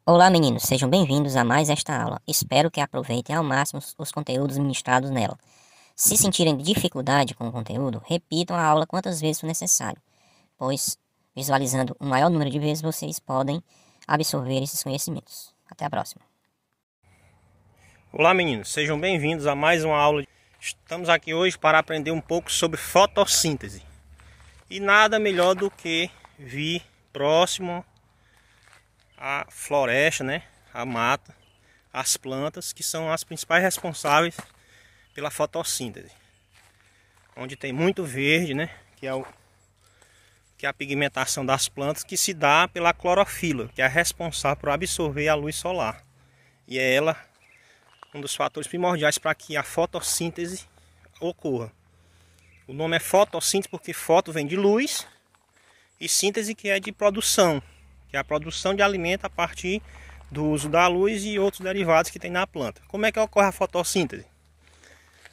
Olá meninos, sejam bem-vindos a mais esta aula. Espero que aproveitem ao máximo os conteúdos ministrados nela. Se sentirem dificuldade com o conteúdo, repitam a aula quantas vezes for necessário, pois visualizando um maior número de vezes vocês podem absorver esses conhecimentos. Até a próxima. Olá meninos, sejam bem-vindos a mais uma aula. Estamos aqui hoje para aprender um pouco sobre fotossíntese. E nada melhor do que vir próximo à floresta, né? A mata, as plantas, que são as principais responsáveis pela fotossíntese. Onde tem muito verde, né? Que é a pigmentação das plantas, que se dá pela clorofila, que é a responsável por absorver a luz solar. E é ela um dos fatores primordiais para que a fotossíntese ocorra. O nome é fotossíntese porque foto vem de luz e síntese que é de produção, que é a produção de alimento a partir do uso da luz e outros derivados que tem na planta. Como é que ocorre a fotossíntese?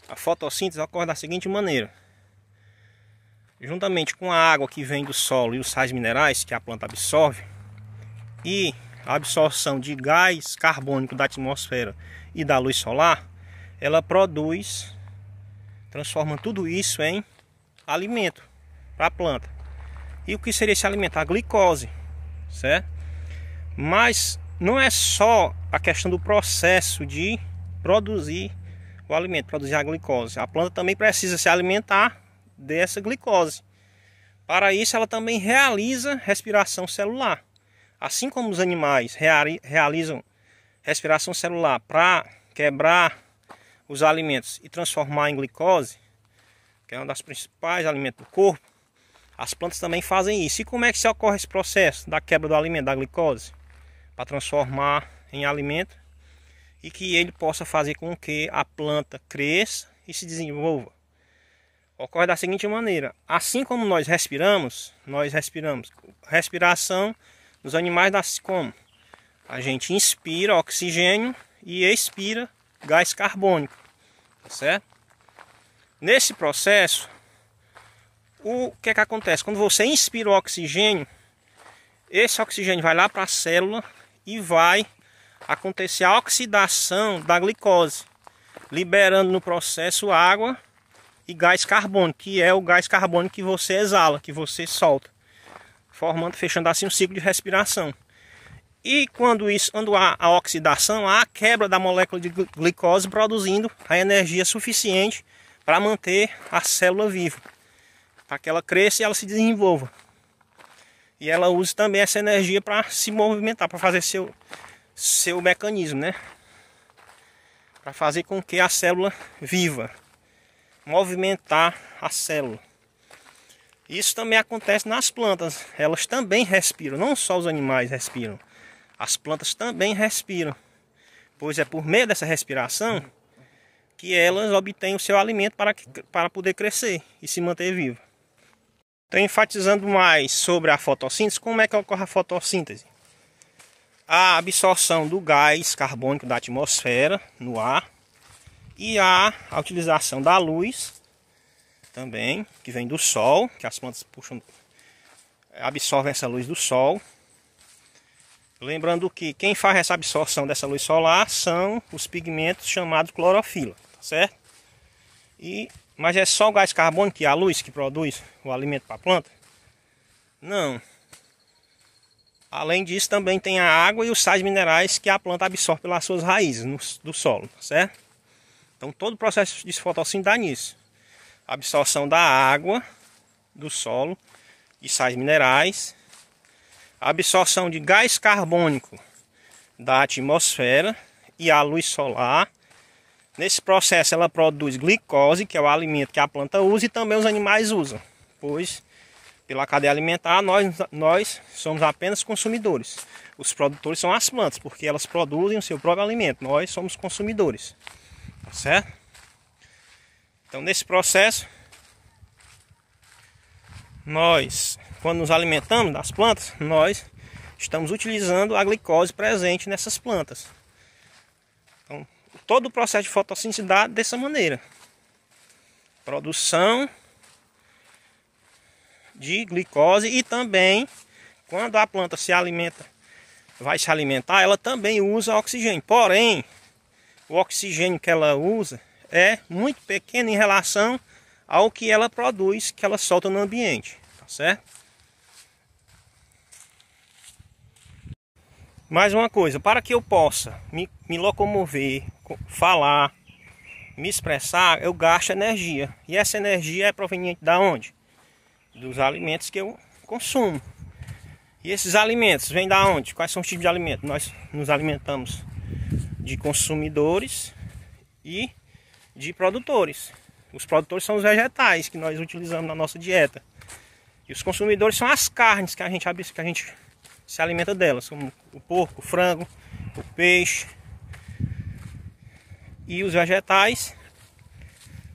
A fotossíntese ocorre da seguinte maneira: juntamente com a água que vem do solo e os sais minerais que a planta absorve, e a absorção de gás carbônico da atmosfera e da luz solar, ela transforma tudo isso em alimento para a planta. E o que seria esse alimento? A glicose, certo? Mas não é só a questão do processo de produzir o alimento, produzir a glicose. A planta também precisa se alimentar dessa glicose. Para isso, ela também realiza respiração celular. Assim como os animais realizam respiração celular para quebrar os alimentos e transformar em glicose, que é um dos principais alimentos do corpo, as plantas também fazem isso. E como é que se ocorre esse processo da quebra do alimento, da glicose, para transformar em alimento e que ele possa fazer com que a planta cresça e se desenvolva? Ocorre da seguinte maneira: assim como nós respiramos. Respiração dos animais dá como? A gente inspira oxigênio e expira gás carbônico, tá certo? Nesse processo, o que é que acontece? Quando você inspira o oxigênio, esse oxigênio vai lá para a célula e vai acontecer a oxidação da glicose, liberando no processo água e gás carbônico, que é o gás carbônico que você exala, que você solta, fechando assim um ciclo de respiração. E quando há a oxidação, há a quebra da molécula de glicose, produzindo a energia suficiente para manter a célula viva, para que ela cresça e ela se desenvolva. E ela usa também essa energia para se movimentar, para fazer seu mecanismo, né? Para fazer com que a célula viva, movimentar a célula. Isso também acontece nas plantas. Elas também respiram, não só os animais respiram. As plantas também respiram, pois é por meio dessa respiração que elas obtêm o seu alimento para poder crescer e se manter viva. Então, enfatizando mais sobre a fotossíntese, como é que ocorre a fotossíntese? A absorção do gás carbônico da atmosfera no ar e a utilização da luz também, que vem do sol, que as plantas absorvem essa luz do sol. Lembrando que quem faz essa absorção dessa luz solar são os pigmentos chamados clorofila, tá certo? Mas é só o gás carbônico, que é a luz, que produz o alimento para a planta? Não. Além disso, também tem a água e os sais minerais que a planta absorve pelas suas raízes do solo, tá certo? Então todo o processo de fotossíntese dá nisso. A absorção da água do solo e sais minerais, a absorção de gás carbônico da atmosfera e a luz solar. Nesse processo ela produz glicose, que é o alimento que a planta usa e também os animais usam, pois pela cadeia alimentar nós somos apenas consumidores. Os produtores são as plantas, porque elas produzem o seu próprio alimento. Nós somos consumidores, tá certo? Então nesse processo, quando nos alimentamos das plantas, nós estamos utilizando a glicose presente nessas plantas. Então, todo o processo de fotossíntese dá dessa maneira: produção de glicose e também, quando a planta se alimenta vai se alimentar, ela também usa oxigênio. Porém, o oxigênio que ela usa é muito pequeno em relação ao que ela produz, que ela solta no ambiente, tá certo? Mais uma coisa, para que eu possa me locomover, falar, me expressar, eu gasto energia. E essa energia é proveniente da onde? Dos alimentos que eu consumo. E esses alimentos vêm da onde? Quais são os tipos de alimentos? Nós nos alimentamos de consumidores e de produtores. Os produtores são os vegetais que nós utilizamos na nossa dieta. E os consumidores são as carnes que a gente se alimenta delas, como o porco, o frango, o peixe. E os vegetais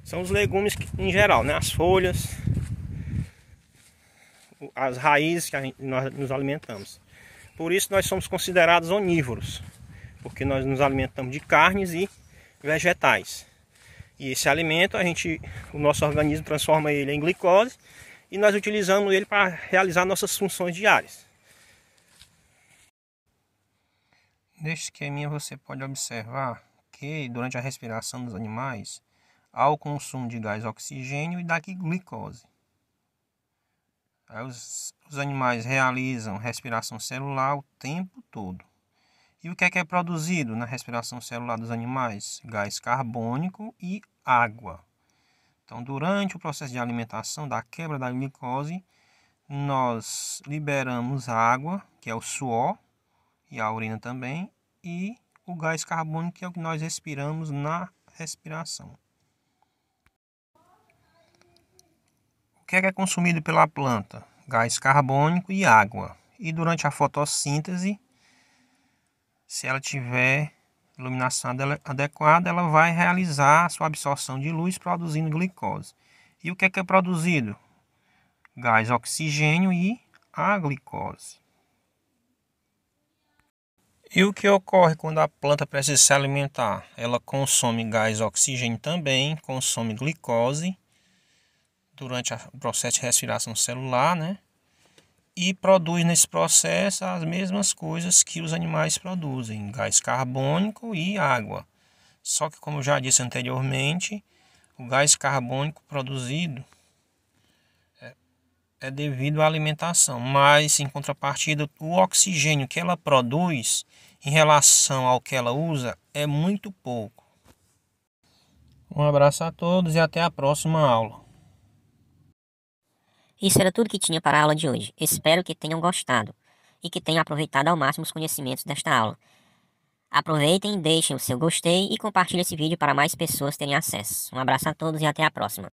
são os legumes em geral, né? As folhas, as raízes que nós nos alimentamos. Por isso nós somos considerados onívoros, porque nós nos alimentamos de carnes e vegetais. E esse alimento, o nosso organismo transforma ele em glicose e nós utilizamos ele para realizar nossas funções diárias. Neste esqueminha você pode observar que durante a respiração dos animais há o consumo de gás oxigênio e da glicose. Aí os animais realizam respiração celular o tempo todo. E o que é produzido na respiração celular dos animais? Gás carbônico e água. Então, durante o processo de alimentação, da quebra da glicose, nós liberamos água, que é o suor, e a urina também, e o gás carbônico, que é o que nós respiramos na respiração. O que é consumido pela planta? Gás carbônico e água. E durante a fotossíntese, se ela tiver iluminação adequada, ela vai realizar a sua absorção de luz produzindo glicose. E o que é produzido? Gás oxigênio e a glicose. E o que ocorre quando a planta precisa se alimentar? Ela consome gás oxigênio também, consome glicose durante o processo de respiração celular, né? E produz nesse processo as mesmas coisas que os animais produzem, gás carbônico e água. Só que, como eu já disse anteriormente, o gás carbônico produzido é devido à alimentação, mas em contrapartida o oxigênio que ela produz em relação ao que ela usa é muito pouco. Um abraço a todos e até a próxima aula. Isso era tudo que tinha para a aula de hoje. Espero que tenham gostado e que tenham aproveitado ao máximo os conhecimentos desta aula. Aproveitem, deixem o seu gostei e compartilhem esse vídeo para mais pessoas terem acesso. Um abraço a todos e até a próxima.